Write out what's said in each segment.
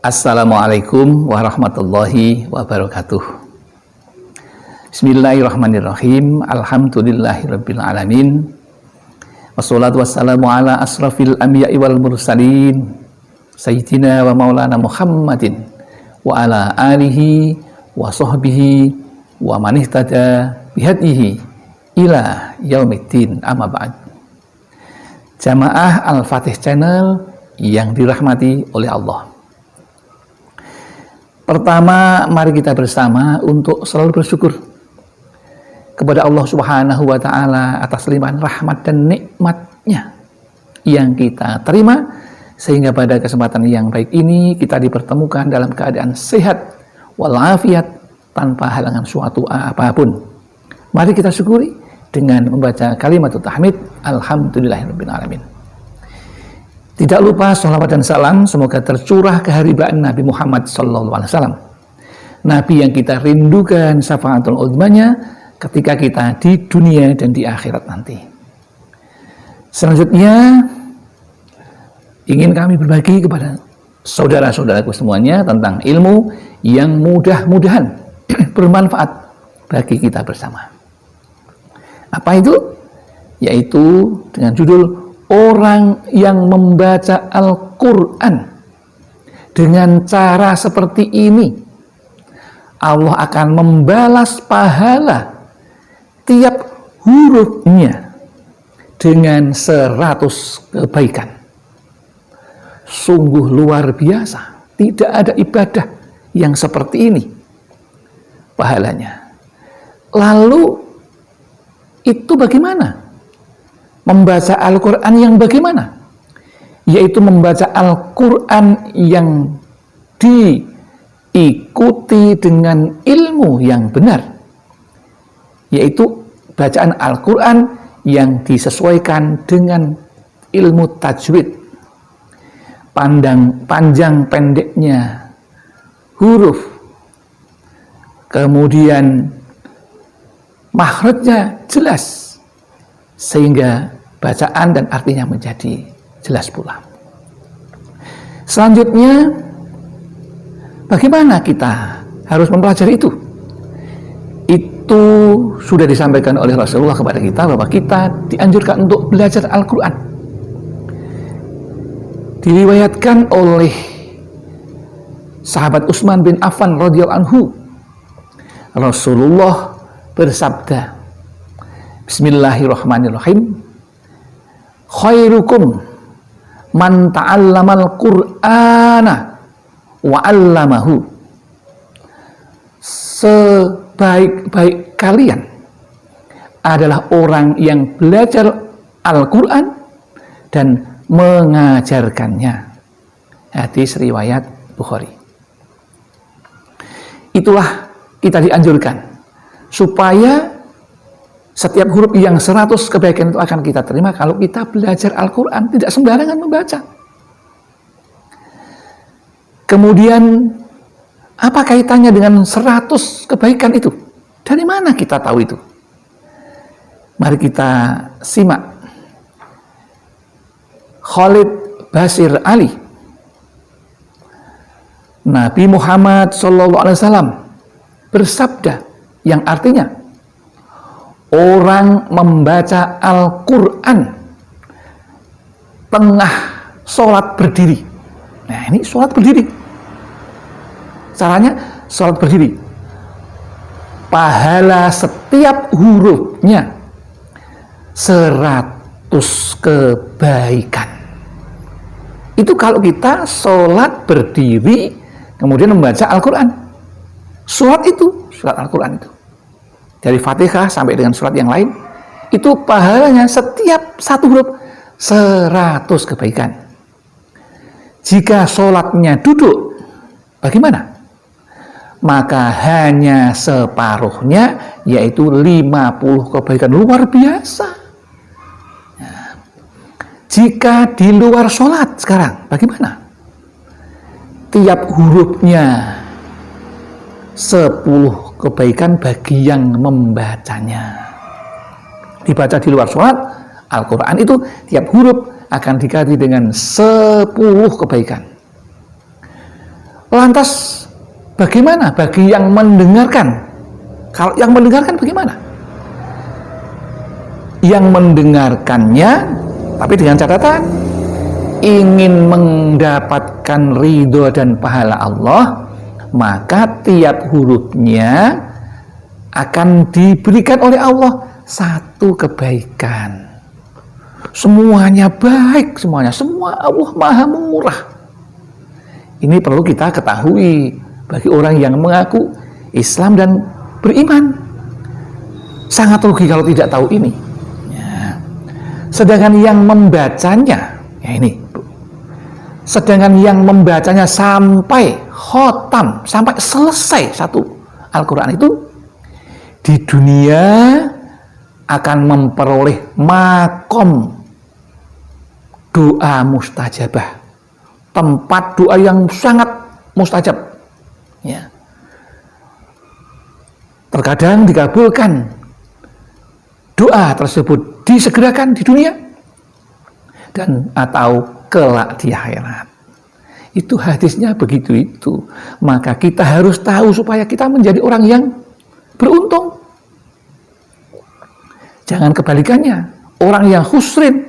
Assalamualaikum warahmatullahi wabarakatuh. Bismillahirrahmanirrahim. Alhamdulillahirabbil alamin. Wassalatu wassalamu ala asrafil anbiya'i wal mursalin sayyidina wa maulana Muhammadin wa ala alihi wa sahbihi wa man ihtada bihadihi ila yaumiddin, amma ba'd. Jamaah Al-Fatih Channel yang dirahmati oleh Allah. Pertama, mari kita bersama untuk selalu bersyukur kepada Allah Subhanahu wa Ta'ala atas limpahan rahmat dan nikmat-Nya yang kita terima, sehingga pada kesempatan yang baik ini kita dipertemukan dalam keadaan sehat walafiat tanpa halangan suatu apapun. Mari kita syukuri dengan membaca kalimat tahmid, alhamdulillahirabbil alamin. Tidak lupa sholawat dan salam semoga tercurah keharibaan Nabi Muhammad SAW, Nabi yang kita rindukan syafaatul uzmanya ketika kita di dunia dan di akhirat nanti. Selanjutnya ingin kami berbagi kepada saudara-saudaraku semuanya tentang ilmu yang mudah-mudahan bermanfaat bagi kita bersama. Apa itu? Yaitu dengan judul orang yang membaca Al-Quran dengan cara seperti ini, Allah akan membalas pahala tiap hurufnya dengan 100 kebaikan. Sungguh luar biasa. Tidak ada ibadah yang seperti ini pahalanya. Lalu itu bagaimana? Membaca Al-Quran yang bagaimana? Yaitu membaca Al-Quran yang diikuti dengan ilmu yang benar, yaitu bacaan Al-Quran yang disesuaikan dengan ilmu tajwid, panjang pendeknya huruf, kemudian makhrajnya jelas, sehingga bacaan dan artinya menjadi jelas pula. Selanjutnya, bagaimana kita harus mempelajari itu? Itu sudah disampaikan oleh Rasulullah kepada kita bahwa kita dianjurkan untuk belajar Al-Quran. Diriwayatkan oleh sahabat Utsman bin Affan radhiyallahu anhu, Rasulullah bersabda, Bismillahirrahmanirrahim, khairukum man ta'allamal Qur'ana wa 'allamahu. Sebaik-baik kalian adalah orang yang belajar Al-Quran dan mengajarkannya. Hadis riwayat Bukhari. Itulah kita dianjurkan supaya setiap huruf yang 100 kebaikan itu akan kita terima kalau kita belajar Al-Quran, tidak sembarangan membaca. Kemudian, apa kaitannya dengan 100 kebaikan itu? Dari mana kita tahu itu? Mari kita simak. Khalid Basir Ali, Nabi Muhammad SAW bersabda yang artinya, orang membaca Al-Quran tengah sholat berdiri. Nah, ini sholat berdiri. Caranya sholat berdiri. Pahala setiap hurufnya 100 kebaikan. Itu kalau kita sholat berdiri kemudian membaca Al-Quran. Surat Al-Quran itu, dari Fatihah sampai dengan surat yang lain, itu pahalanya setiap satu huruf 100 kebaikan. Jika sholatnya duduk, bagaimana? Maka hanya separuhnya, yaitu 50 kebaikan. Luar biasa. Nah, jika di luar sholat sekarang, bagaimana? Tiap hurufnya 10 kebaikan bagi yang membacanya. Dibaca di luar sholat, Al-Quran itu tiap huruf akan diganti dengan 10 kebaikan. Lantas bagaimana bagi yang mendengarkan? Kalau yang mendengarkan bagaimana? Yang mendengarkannya, tapi dengan catatan, ingin mendapatkan ridho dan pahala Allah, maka tiap hurufnya akan diberikan oleh Allah satu kebaikan. Semuanya baik, semua Allah Maha Murah. Ini perlu kita ketahui bagi orang yang mengaku Islam dan beriman. Sangat rugi kalau tidak tahu ini. Ya. Sedangkan yang membacanya, ya ini, sedangkan yang membacanya sampai khotam, sampai selesai satu Al-Quran itu, di dunia akan memperoleh makom doa mustajabah, tempat doa yang sangat mustajab. Ya. Terkadang dikabulkan doa tersebut, disegerakan di dunia dan atau kelak di akhirat. Itu hadisnya begitu itu. Maka kita harus tahu supaya kita menjadi orang yang beruntung. Jangan kebalikannya, orang yang khusrin,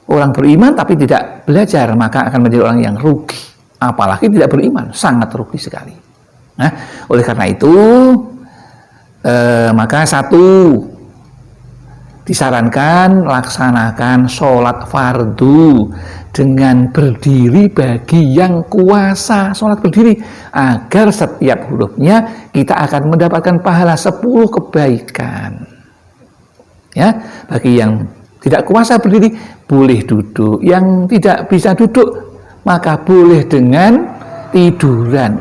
orang beriman tapi tidak belajar, maka akan menjadi orang yang rugi. Apalagi tidak beriman, sangat rugi sekali. Nah, oleh karena itu, maka satu, disarankan laksanakan sholat fardu dengan berdiri bagi yang kuasa sholat berdiri, agar setiap hurufnya kita akan mendapatkan pahala 10 kebaikan. Ya, bagi yang tidak kuasa berdiri boleh duduk, yang tidak bisa duduk maka boleh dengan tiduran.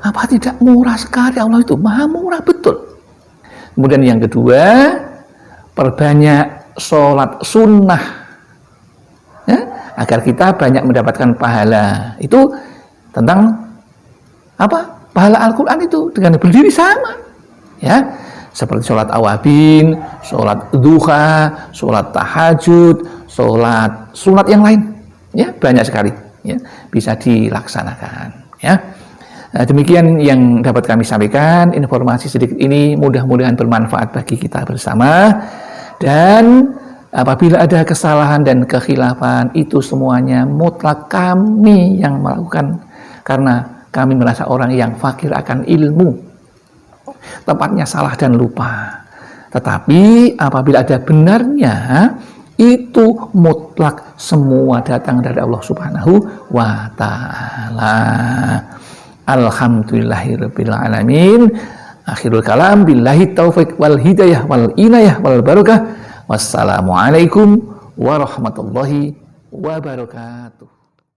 Apa tidak murah sekali? Allah itu Maha Murah betul. Kemudian yang kedua, perbanyak sholat sunnah, ya, agar kita banyak mendapatkan pahala. Itu tentang apa? Pahala Al-Quran itu dengan berdiri sama, ya, seperti sholat awabin, sholat duha, sholat tahajud, sholat sunat yang lain, ya, banyak sekali, ya, bisa dilaksanakan, ya. Nah, demikian yang dapat kami sampaikan. Informasi sedikit ini mudah-mudahan bermanfaat bagi kita bersama. Dan apabila ada kesalahan dan kekhilafan, itu semuanya mutlak kami yang melakukan, karena kami merasa orang yang fakir akan ilmu, tepatnya salah dan lupa. Tetapi apabila ada benarnya, itu mutlak semua datang dari Allah Subhanahu wa Ta'ala. Alhamdulillahirabbil alamin. Akhirul kalam, billahi taufiq wal hidayah wal inayah wal barakah. Wassalamualaikum warahmatullahi wabarakatuh.